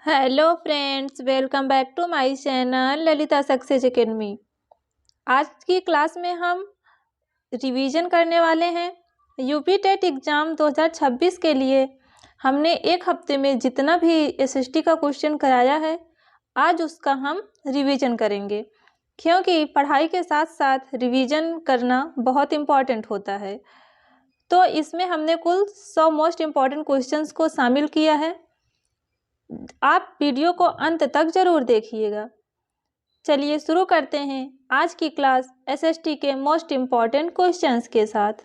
Hello friends, welcome back to my channel Lalita success academy. आज की class में हम रिवीजन करने वाले हैं यूपी टेट एग्ज़ाम 2026 के लिए। हमने एक हफ्ते में जितना भी एसएसटी का क्वेश्चन कराया है, आज उसका हम रिवीजन करेंगे, क्योंकि पढ़ाई के साथ साथ रिवीजन करना बहुत इम्पॉर्टेंट होता है। तो इसमें हमने कुल 100 मोस्ट इम्पॉर्टेंट क्वेश्चंस को शामिल किया है। आप वीडियो को अंत तक जरूर देखिएगा। चलिए शुरू करते हैं आज की क्लास एसएसटी के मोस्ट इम्पॉर्टेंट क्वेश्चंस के साथ।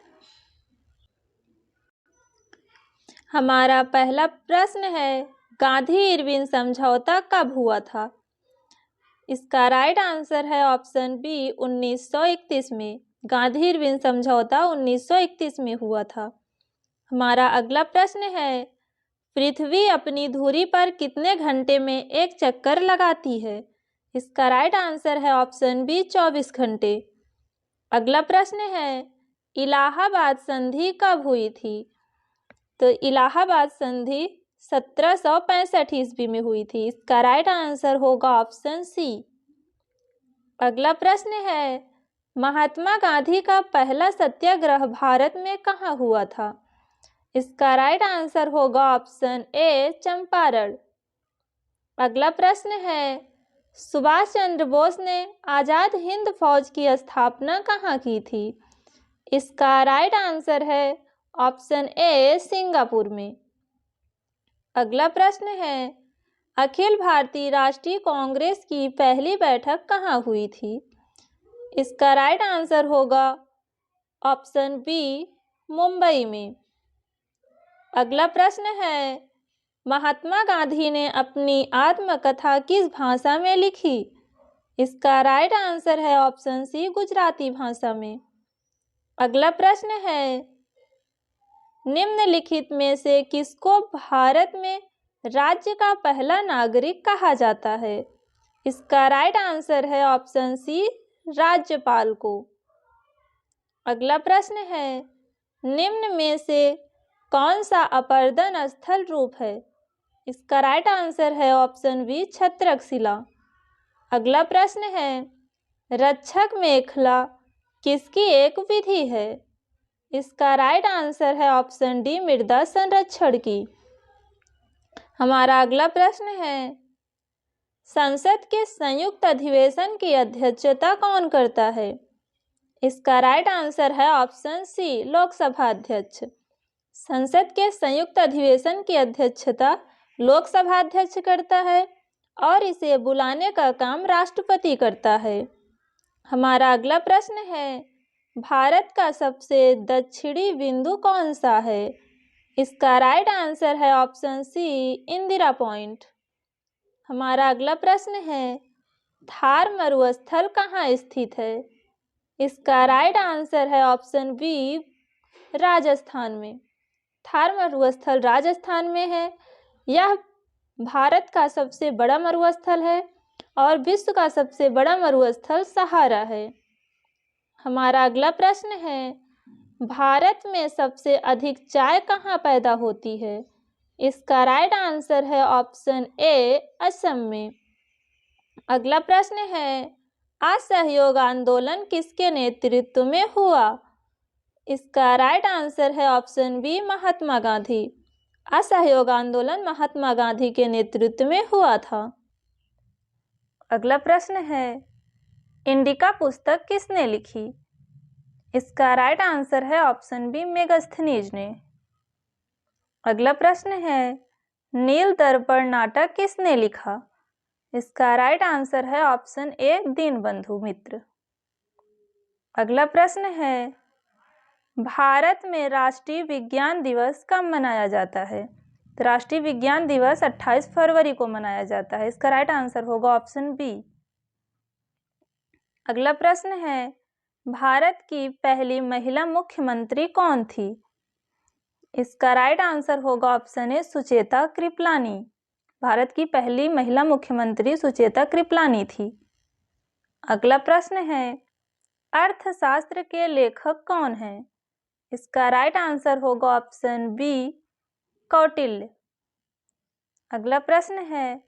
हमारा पहला प्रश्न है, गांधी इरविन समझौता कब हुआ था? इसका राइट आंसर है ऑप्शन बी 1931 में। गांधी इरविन समझौता 1931 में हुआ था। हमारा अगला प्रश्न है, पृथ्वी अपनी धुरी पर कितने घंटे में एक चक्कर लगाती है? इसका राइट आंसर है ऑप्शन बी 24 घंटे। अगला प्रश्न है, इलाहाबाद संधि कब हुई थी? तो इलाहाबाद संधि 1765 ईस्वी में हुई थी। इसका राइट आंसर होगा ऑप्शन सी। अगला प्रश्न है, महात्मा गांधी का पहला सत्याग्रह भारत में कहाँ हुआ था? इसका राइट आंसर होगा ऑप्शन ए चंपारण। अगला प्रश्न है, सुभाष चंद्र बोस ने आज़ाद हिंद फौज की स्थापना कहाँ की थी? इसका राइट आंसर है ऑप्शन ए सिंगापुर में। अगला प्रश्न है, अखिल भारतीय राष्ट्रीय कांग्रेस की पहली बैठक कहाँ हुई थी? इसका राइट आंसर होगा ऑप्शन बी मुंबई में। अगला प्रश्न है, महात्मा गांधी ने अपनी आत्मकथा किस भाषा में लिखी? इसका राइट आंसर है ऑप्शन सी गुजराती भाषा में। अगला प्रश्न है, निम्नलिखित में से किसको भारत में राज्य का पहला नागरिक कहा जाता है? इसका राइट आंसर है ऑप्शन सी राज्यपाल को। अगला प्रश्न है, निम्न में से कौन सा अपर्दन स्थल रूप है? इसका राइट आंसर है ऑप्शन बी छत्रकशिला। अगला प्रश्न है, रक्षक मेखला किसकी एक विधि है? इसका राइट आंसर है ऑप्शन डी मृदा संरक्षण की। हमारा अगला प्रश्न है, संसद के संयुक्त अधिवेशन की अध्यक्षता कौन करता है? इसका राइट आंसर है ऑप्शन सी लोकसभा अध्यक्ष। संसद के संयुक्त अधिवेशन की अध्यक्षता लोकसभा अध्यक्ष करता है और इसे बुलाने का काम राष्ट्रपति करता है। हमारा अगला प्रश्न है, भारत का सबसे दक्षिणी बिंदु कौन सा है? इसका राइट आंसर है ऑप्शन सी इंदिरा पॉइंट। हमारा अगला प्रश्न है, थार मरुस्थल कहाँ स्थित है? इसका राइट आंसर है ऑप्शन बी राजस्थान में। थार मरुस्थल राजस्थान में है। यह भारत का सबसे बड़ा मरुस्थल है और विश्व का सबसे बड़ा मरुस्थल सहारा है। हमारा अगला प्रश्न है, भारत में सबसे अधिक चाय कहाँ पैदा होती है? इसका राइट आंसर है ऑप्शन ए असम में। अगला प्रश्न है, असहयोग आंदोलन किसके नेतृत्व में हुआ? इसका राइट आंसर है ऑप्शन बी महात्मा गांधी। असहयोग आंदोलन महात्मा गांधी के नेतृत्व में हुआ था। अगला प्रश्न है, इंडिका पुस्तक किसने लिखी? इसका राइट आंसर है ऑप्शन बी मेगास्थनीज ने। अगला प्रश्न है, नील दर्पण नाटक किसने लिखा? इसका राइट आंसर है ऑप्शन ए दीनबंधु मित्र। अगला प्रश्न है, भारत में राष्ट्रीय विज्ञान दिवस कब मनाया जाता है? तो राष्ट्रीय विज्ञान दिवस 28 फरवरी को मनाया जाता है। इसका राइट आंसर होगा ऑप्शन बी। अगला प्रश्न है, भारत की पहली महिला मुख्यमंत्री कौन थी? इसका राइट आंसर होगा ऑप्शन ए सुचेता कृपलानी। भारत की पहली महिला मुख्यमंत्री सुचेता कृपलानी थी। अगला प्रश्न है, अर्थशास्त्र के लेखक कौन हैं? इसका राइट आंसर होगा ऑप्शन बी कौटिल्य। अगला प्रश्न है,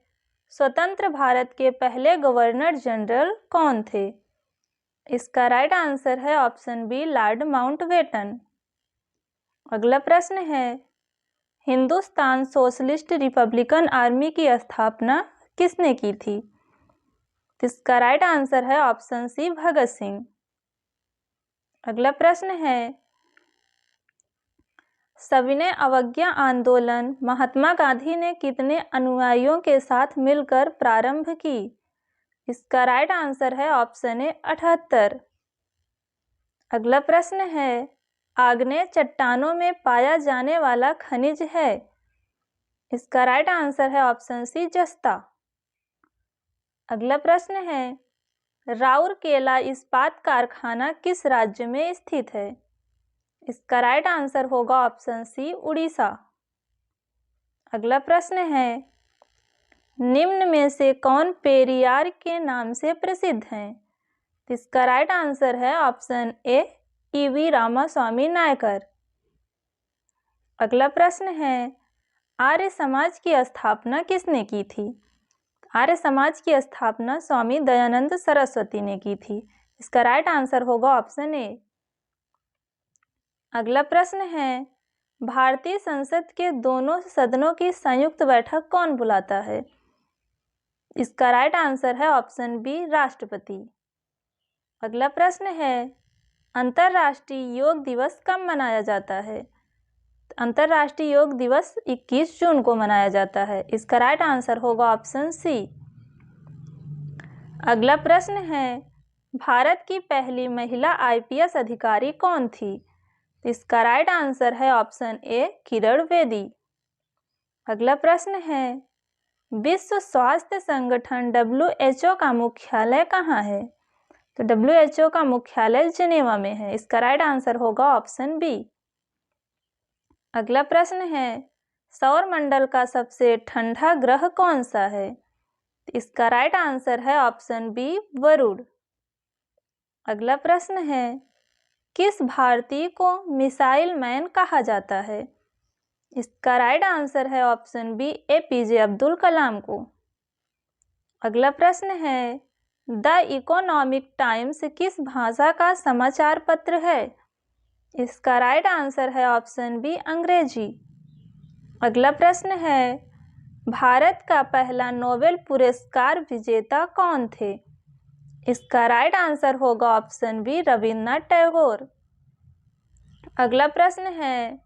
स्वतंत्र भारत के पहले गवर्नर जनरल कौन थे? इसका राइट आंसर है ऑप्शन बी लॉर्ड माउंटबेटन। अगला प्रश्न है, हिंदुस्तान सोशलिस्ट रिपब्लिकन आर्मी की स्थापना किसने की थी? इसका राइट आंसर है ऑप्शन सी भगत सिंह। अगला प्रश्न है, सविनय अवज्ञा आंदोलन महात्मा गांधी ने कितने अनुयायियों के साथ मिलकर प्रारंभ की? इसका राइट आंसर है ऑप्शन ए 78। अगला प्रश्न है, आग्नेय चट्टानों में पाया जाने वाला खनिज है? इसका राइट आंसर है ऑप्शन सी जस्ता। अगला प्रश्न है, राउरकेला इस्पात कारखाना किस राज्य में स्थित है? इसका राइट आंसर होगा ऑप्शन सी उड़ीसा। अगला प्रश्न है, निम्न में से कौन पेरियार के नाम से प्रसिद्ध है? इसका राइट आंसर है ऑप्शन ए ईवी रामास्वामी नायकर। अगला प्रश्न है, आर्य समाज की स्थापना किसने की थी? आर्य समाज की स्थापना स्वामी दयानंद सरस्वती ने की थी। इसका राइट आंसर होगा ऑप्शन ए। अगला प्रश्न है, भारतीय संसद के दोनों सदनों की संयुक्त बैठक कौन बुलाता है? इसका राइट आंसर है ऑप्शन बी राष्ट्रपति। अगला प्रश्न है, अंतर्राष्ट्रीय योग दिवस कब मनाया जाता है? अंतर्राष्ट्रीय योग दिवस 21 जून को मनाया जाता है। इसका राइट आंसर होगा ऑप्शन सी। अगला प्रश्न है, भारत की पहली महिला आईपीएस अधिकारी कौन थी? इसका राइट आंसर है ऑप्शन ए किरण बेदी। अगला प्रश्न है, विश्व स्वास्थ्य संगठन WHO का मुख्यालय कहाँ है? तो WHO का मुख्यालय जिनेवा में है। इसका राइट आंसर होगा ऑप्शन बी। अगला प्रश्न है, सौर मंडल का सबसे ठंडा ग्रह कौन सा है? इसका राइट आंसर है ऑप्शन बी वरुण। अगला प्रश्न है, किस भारतीय को मिसाइल मैन कहा जाता है? इसका राइट आंसर है option B APJ Abdul Kalam को। अगला प्रश्न है, द इकोनॉमिक टाइम्स किस भाषा का समाचार पत्र है? इसका राइट आंसर है ऑप्शन बी अंग्रेजी। अगला प्रश्न है, भारत का पहला नोबेल पुरस्कार विजेता कौन थे? इसका राइट आंसर होगा ऑप्शन बी रविन्द्रनाथ टैगोर। अगला प्रश्न है,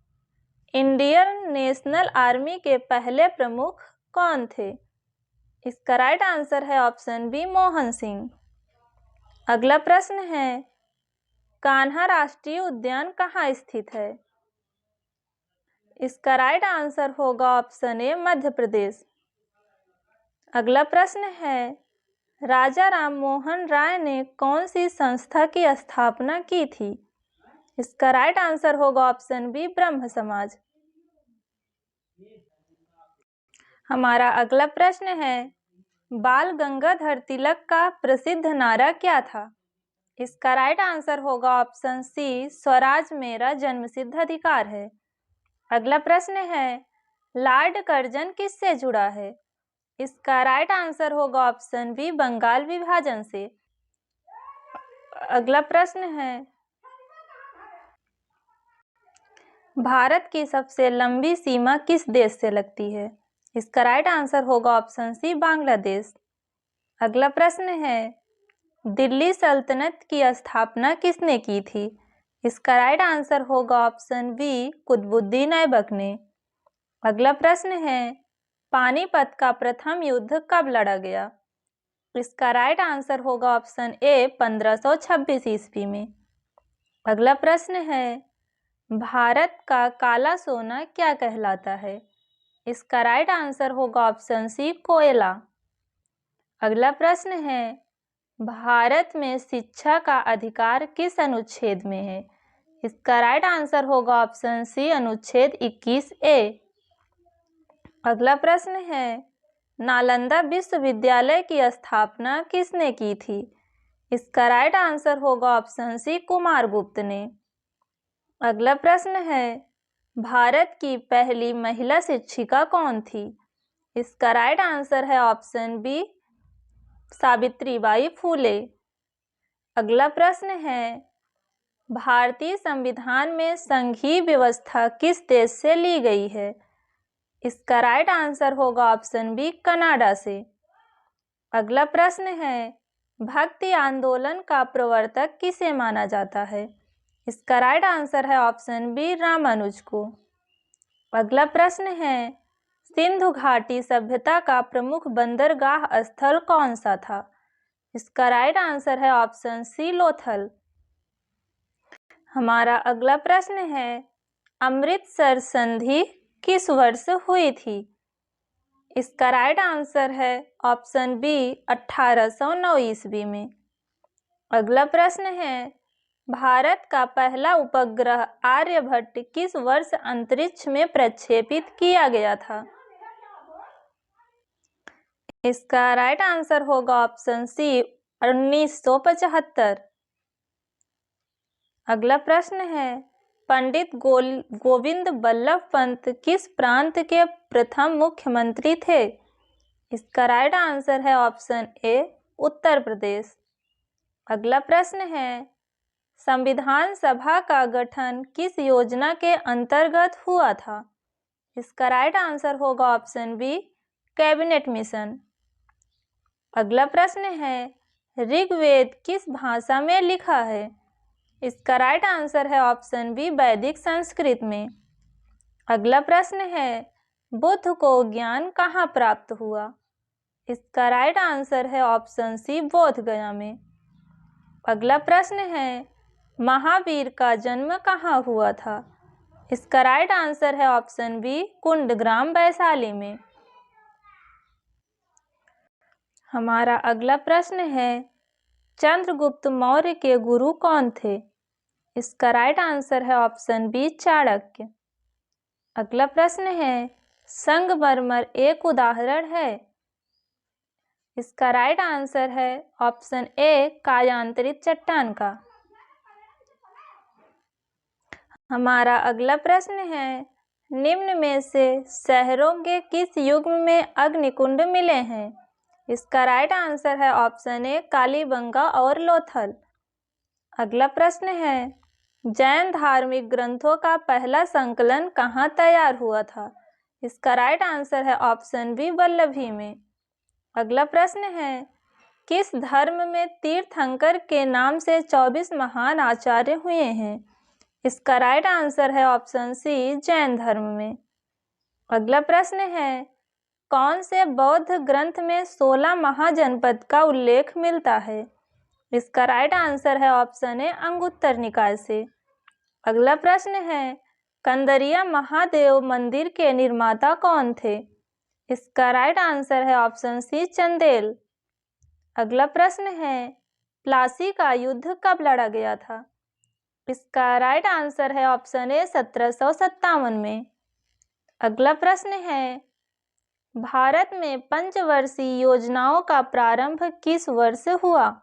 इंडियन नेशनल आर्मी के पहले प्रमुख कौन थे? इसका राइट आंसर है ऑप्शन बी मोहन सिंह। अगला प्रश्न है, कान्हा राष्ट्रीय उद्यान कहाँ स्थित है? इसका राइट आंसर होगा ऑप्शन ए मध्य प्रदेश। अगला प्रश्न है, राजा राम मोहन राय ने कौन सी संस्था की स्थापना की थी? इसका राइट आंसर होगा ऑप्शन बी ब्रह्म समाज। हमारा अगला प्रश्न है, बाल गंगाधर तिलक का प्रसिद्ध नारा क्या था? इसका राइट आंसर होगा ऑप्शन सी स्वराज मेरा जन्मसिद्ध अधिकार है। अगला प्रश्न है, लॉर्ड कर्जन किससे जुड़ा है? इसका राइट आंसर होगा ऑप्शन बी बंगाल विभाजन से। अगला प्रश्न है, भारत की सबसे लंबी सीमा किस देश से लगती है? इसका राइट आंसर होगा ऑप्शन सी बांग्लादेश। अगला प्रश्न है, दिल्ली सल्तनत की स्थापना किसने की थी? इसका राइट आंसर होगा ऑप्शन बी कुतुबुद्दीन ऐबक ने। अगला प्रश्न है, पानीपत का प्रथम युद्ध कब लड़ा गया? इसका राइट आंसर होगा ऑप्शन ए 1526 ईस्वी में। अगला प्रश्न है, भारत का काला सोना क्या कहलाता है? इसका राइट आंसर होगा ऑप्शन सी कोयला। अगला प्रश्न है, भारत में शिक्षा का अधिकार किस अनुच्छेद में है? इसका राइट आंसर होगा ऑप्शन सी अनुच्छेद 21A। अगला प्रश्न है, नालंदा विश्वविद्यालय की स्थापना किसने की थी? इसका राइट आंसर होगा ऑप्शन सी कुमारगुप्त ने। अगला प्रश्न है, भारत की पहली महिला शिक्षिका कौन थी? इसका राइट आंसर है ऑप्शन बी, सावित्रीबाई फूले। अगला प्रश्न है, भारतीय संविधान में संघीय व्यवस्था किस देश से ली गई है? इसका राइट आंसर होगा ऑप्शन बी, कनाडा से। अगला प्रश्न है, भक्ति आंदोलन का प्रवर्तक किसे माना जाता है? इसका राइट आंसर है ऑप्शन बी, रामानुज को। अगला प्रश्न है, सिंधु घाटी सभ्यता का प्रमुख बंदरगाह स्थल कौन सा था? इसका राइट आंसर है ऑप्शन सी, लोथल। हमारा अगला प्रश्न है, अमृतसर संधि किस वर्ष हुई थी? इसका राइट आंसर है ऑप्शन बी, 1809 ईस्वी में। अगला प्रश्न है, भारत का पहला उपग्रह आर्यभट्ट किस वर्ष अंतरिक्ष में प्रक्षेपित किया गया था? इसका राइट आंसर होगा ऑप्शन सी, 1975। अगला प्रश्न है, पंडित गोविंद बल्लभ पंत किस प्रांत के प्रथम मुख्यमंत्री थे? इसका राइट आंसर है ऑप्शन ए, उत्तर प्रदेश। अगला प्रश्न है, संविधान सभा का गठन किस योजना के अंतर्गत हुआ था? इसका राइट आंसर होगा ऑप्शन बी, कैबिनेट मिशन। अगला प्रश्न है, ऋग्वेद किस भाषा में लिखा है? इसका राइट आंसर है ऑप्शन बी, वैदिक संस्कृत में। अगला प्रश्न है, बुद्ध को ज्ञान कहाँ प्राप्त हुआ? इसका राइट आंसर है ऑप्शन सी, बोध गया में। अगला प्रश्न है, महावीर का जन्म कहाँ हुआ था? इसका राइट आंसर है ऑप्शन बी, कुंडग्राम, वैशाली में। हमारा अगला प्रश्न है, चंद्रगुप्त मौर्य के गुरु कौन थे? इसका राइट आंसर है ऑप्शन बी, चाणक्य। अगला प्रश्न है, संगमरमर एक उदाहरण है? इसका राइट आंसर है ऑप्शन ए, कायांतरित चट्टान का। हमारा अगला प्रश्न है, निम्न में से शहरों के किस युग में अग्निकुंड मिले हैं? इसका राइट आंसर है ऑप्शन ए, कालीबंगा और लोथल। अगला प्रश्न है, जैन धार्मिक ग्रंथों का पहला संकलन कहाँ तैयार हुआ था? इसका राइट आंसर है ऑप्शन बी, वल्लभी में। अगला प्रश्न है, किस धर्म में तीर्थंकर के नाम से 24 महान आचार्य हुए हैं? इसका राइट आंसर है ऑप्शन सी, जैन धर्म में। अगला प्रश्न है, कौन से बौद्ध ग्रंथ में 16 महाजनपद का उल्लेख मिलता है? इसका राइट आंसर है ऑप्शन ए, अंगुत्तर निकाय से। अगला प्रश्न है, कंदरिया महादेव मंदिर के निर्माता कौन थे? इसका राइट आंसर है ऑप्शन सी, चंदेल। अगला प्रश्न है, प्लासी का युद्ध कब लड़ा गया था? इसका राइट आंसर है ऑप्शन ए, 1757 में। अगला प्रश्न है, भारत में पंचवर्षीय योजनाओं का प्रारंभ किस वर्ष हुआ?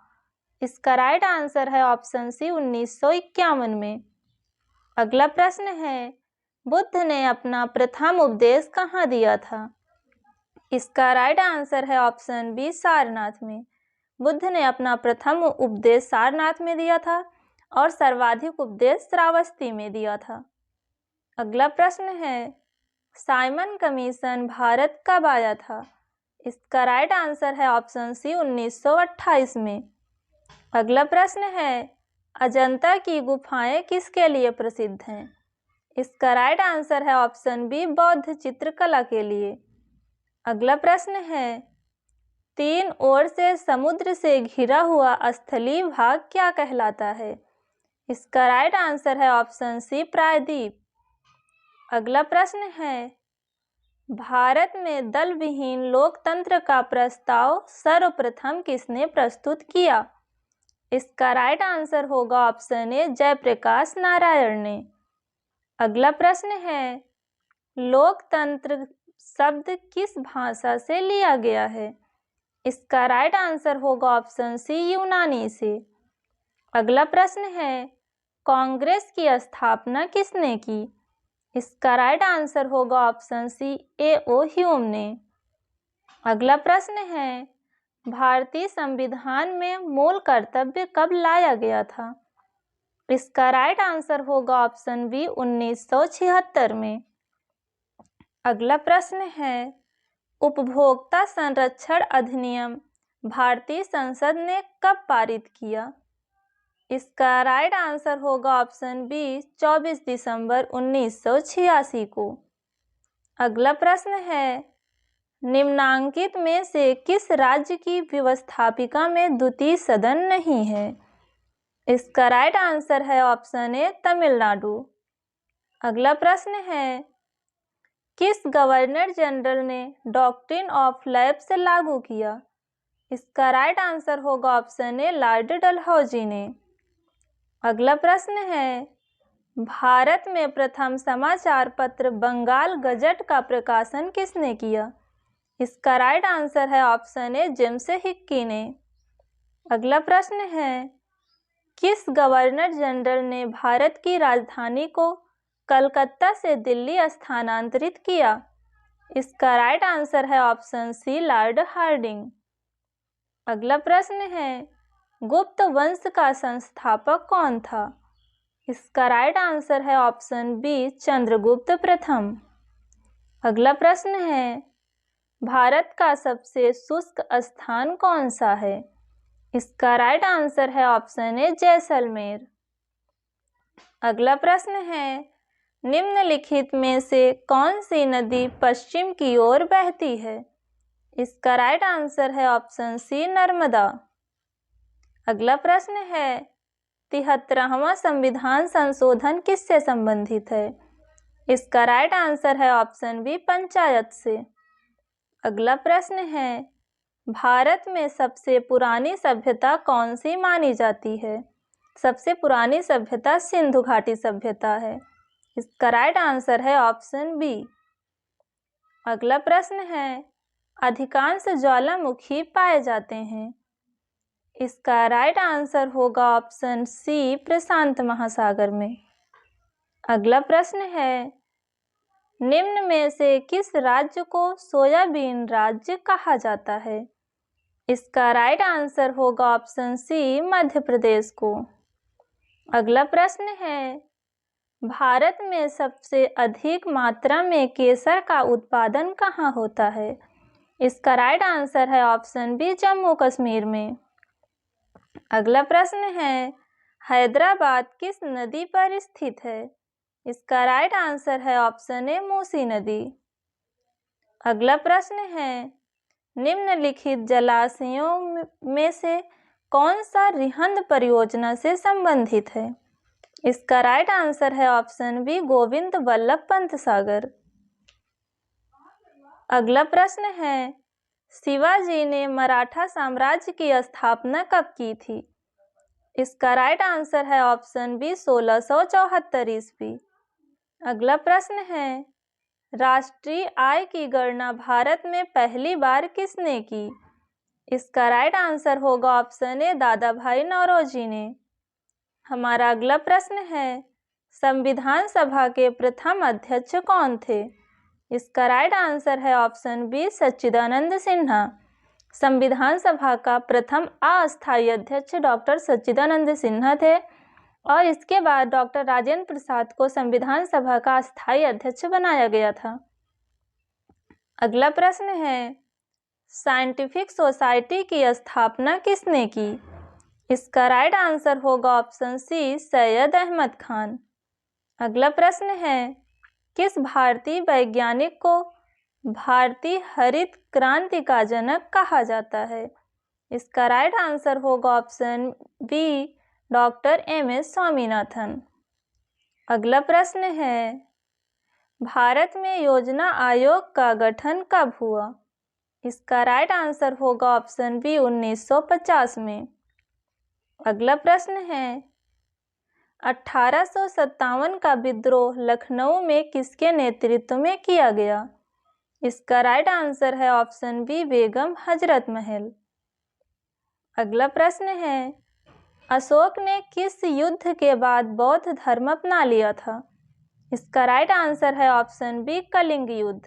इसका राइट आंसर है ऑप्शन सी, 1951 में। अगला प्रश्न है, बुद्ध ने अपना प्रथम उपदेश कहाँ दिया था? इसका राइट आंसर है ऑप्शन बी, सारनाथ में। बुद्ध ने अपना प्रथम उपदेश सारनाथ में दिया था और सर्वाधिक उपदेश श्रावस्ती में दिया था। अगला प्रश्न है, साइमन कमीशन भारत कब आया था? इसका राइट आंसर है ऑप्शन सी, 1928 में। अगला प्रश्न है, अजंता की गुफाएं किसके लिए प्रसिद्ध हैं? इसका राइट आंसर है ऑप्शन बी, बौद्ध चित्रकला के लिए। अगला प्रश्न है, 3 ओर से समुद्र से घिरा हुआ स्थलीय भाग क्या कहलाता है? इसका राइट आंसर है ऑप्शन सी, प्रायद्वीप। अगला प्रश्न है, भारत में दल विहीन लोकतंत्र का प्रस्ताव सर्वप्रथम किसने प्रस्तुत किया? इसका राइट आंसर होगा ऑप्शन ए, जयप्रकाश नारायण ने। अगला प्रश्न है, लोकतंत्र शब्द किस भाषा से लिया गया है? इसका राइट आंसर होगा ऑप्शन सी, यूनानी से। अगला प्रश्न है, कांग्रेस की स्थापना किसने की? इसका राइट आंसर होगा ऑप्शन सी, ए ओ ह्यूम ने। अगला प्रश्न है, भारतीय संविधान में मूल कर्तव्य कब लाया गया था? इसका राइट आंसर होगा ऑप्शन बी 1976 में। अगला प्रश्न है, उपभोक्ता संरक्षण अधिनियम भारतीय संसद ने कब पारित किया? इसका राइट आंसर होगा ऑप्शन बी 24 दिसंबर 1986 को। अगला प्रश्न है, निम्नांकित में से किस राज्य की व्यवस्थापिका में द्वितीय सदन नहीं है? इसका राइट आंसर है ऑप्शन ए तमिलनाडु। अगला प्रश्न है, किस गवर्नर जनरल ने डॉक्ट्रिन ऑफ लैप्स लागू किया? इसका राइट आंसर होगा ऑप्शन ए लॉर्ड डलहौजी ने। अगला प्रश्न है, भारत में प्रथम समाचार पत्र बंगाल गजट का प्रकाशन किसने किया? इसका राइट आंसर है ऑप्शन ए जेम्स हिक्की ने। अगला प्रश्न है, किस गवर्नर जनरल ने भारत की राजधानी को कलकत्ता से दिल्ली स्थानांतरित किया? इसका राइट आंसर है ऑप्शन सी लॉर्ड हार्डिंग। अगला प्रश्न है, गुप्त वंश का संस्थापक कौन था? इसका राइट आंसर है ऑप्शन बी चंद्रगुप्त प्रथम। अगला प्रश्न है, भारत का सबसे शुष्क स्थान कौन सा है? इसका राइट आंसर है ऑप्शन ए जैसलमेर। अगला प्रश्न है, निम्नलिखित में से कौन सी नदी पश्चिम की ओर बहती है? इसका राइट आंसर है ऑप्शन सी नर्मदा। अगला प्रश्न है, 73वां संविधान संशोधन किससे संबंधित है? इसका राइट आंसर है ऑप्शन बी पंचायत से। अगला प्रश्न है, भारत में सबसे पुरानी सभ्यता कौन सी मानी जाती है? सबसे पुरानी सभ्यता सिंधु घाटी सभ्यता है। इसका राइट आंसर है ऑप्शन बी। अगला प्रश्न है, अधिकांश ज्वालामुखी पाए जाते हैं। इसका राइट आंसर होगा ऑप्शन सी प्रशांत महासागर में। अगला प्रश्न है, निम्न में से किस राज्य को सोयाबीन राज्य कहा जाता है? इसका राइट आंसर होगा ऑप्शन सी मध्य प्रदेश को। अगला प्रश्न है, भारत में सबसे अधिक मात्रा में केसर का उत्पादन कहाँ होता है? इसका राइट आंसर है ऑप्शन बी जम्मू कश्मीर में। अगला प्रश्न है, हैदराबाद किस नदी पर स्थित है? इसका राइट आंसर है ऑप्शन ए मूसी नदी। अगला प्रश्न है, निम्नलिखित जलाशयों में से कौन सा रिहंद परियोजना से संबंधित है? इसका राइट आंसर है ऑप्शन बी गोविंद वल्लभ पंत सागर। अगला प्रश्न है, शिवाजी ने मराठा साम्राज्य की स्थापना कब की थी? इसका राइट आंसर है ऑप्शन बी 1674 ईस्वी। अगला प्रश्न है, राष्ट्रीय आय की गणना भारत में पहली बार किसने की? इसका राइट आंसर होगा ऑप्शन ए दादा भाई नौरोजी ने। हमारा अगला प्रश्न है, संविधान सभा के प्रथम अध्यक्ष कौन थे? इसका राइट आंसर है ऑप्शन बी सच्चिदानंद सिन्हा। संविधान सभा का प्रथम अस्थायी अध्यक्ष डॉक्टर सच्चिदानंद सिन्हा थे और इसके बाद डॉक्टर राजेंद्र प्रसाद को संविधान सभा का अस्थायी अध्यक्ष बनाया गया था। अगला प्रश्न है, साइंटिफिक सोसाइटी की स्थापना किसने की? इसका राइट आंसर होगा ऑप्शन सी सैयद अहमद खान। अगला प्रश्न है, किस भारतीय वैज्ञानिक को भारतीय हरित क्रांति का जनक कहा जाता है? इसका राइट आंसर होगा option B doctor MS. Swaminathan. अगला प्रश्न है, भारत में योजना आयोग का गठन कब हुआ? इसका राइट आंसर होगा ऑप्शन बी 1950 में। अगला प्रश्न है, 1857 का विद्रोह लखनऊ में किसके नेतृत्व में किया गया? इसका राइट आंसर है ऑप्शन बी बेगम हजरत महल। अगला प्रश्न है, अशोक ने किस युद्ध के बाद बौद्ध धर्म अपना लिया था? इसका राइट आंसर है ऑप्शन बी कलिंग युद्ध।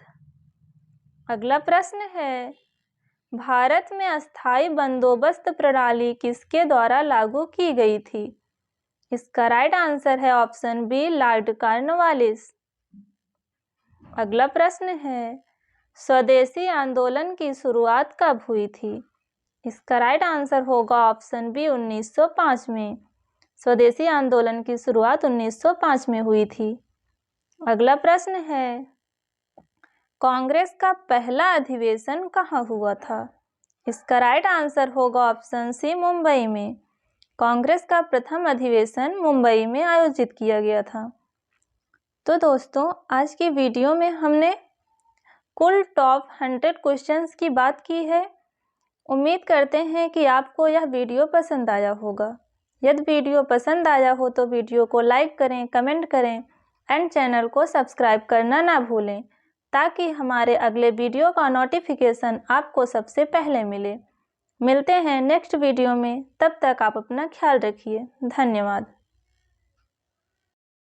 अगला प्रश्न है, भारत में अस्थायी बंदोबस्त प्रणाली किसके द्वारा लागू की गई थी? इसका राइट आंसर है ऑप्शन बी, लॉर्ड कॉर्नवालिस। अगला प्रश्न है, स्वदेशी आंदोलन की शुरुआत कब हुई थी? इसका राइट आंसर होगा ऑप्शन बी, 1905 में। स्वदेशी आंदोलन की शुरुआत 1905 में हुई थी। अगला प्रश्न है, कांग्रेस का पहला अधिवेशन कहाँ हुआ था? इसका राइट आंसर होगा ऑप्शन सी, मुंबई में। कांग्रेस का प्रथम अधिवेशन मुंबई में आयोजित किया गया था। तो दोस्तों, आज की वीडियो में हमने कुल टॉप 100 क्वेश्चंस की बात की है। उम्मीद करते हैं कि आपको यह वीडियो पसंद आया होगा। यदि वीडियो पसंद आया हो तो वीडियो को लाइक करें, कमेंट करें एंड चैनल को सब्सक्राइब करना ना भूलें, ताकि हमारे अगले वीडियो का नोटिफिकेशन आपको सबसे पहले मिले। मिलते हैं नेक्स्ट वीडियो में, तब तक आप अपना ख्याल रखिए। धन्यवाद।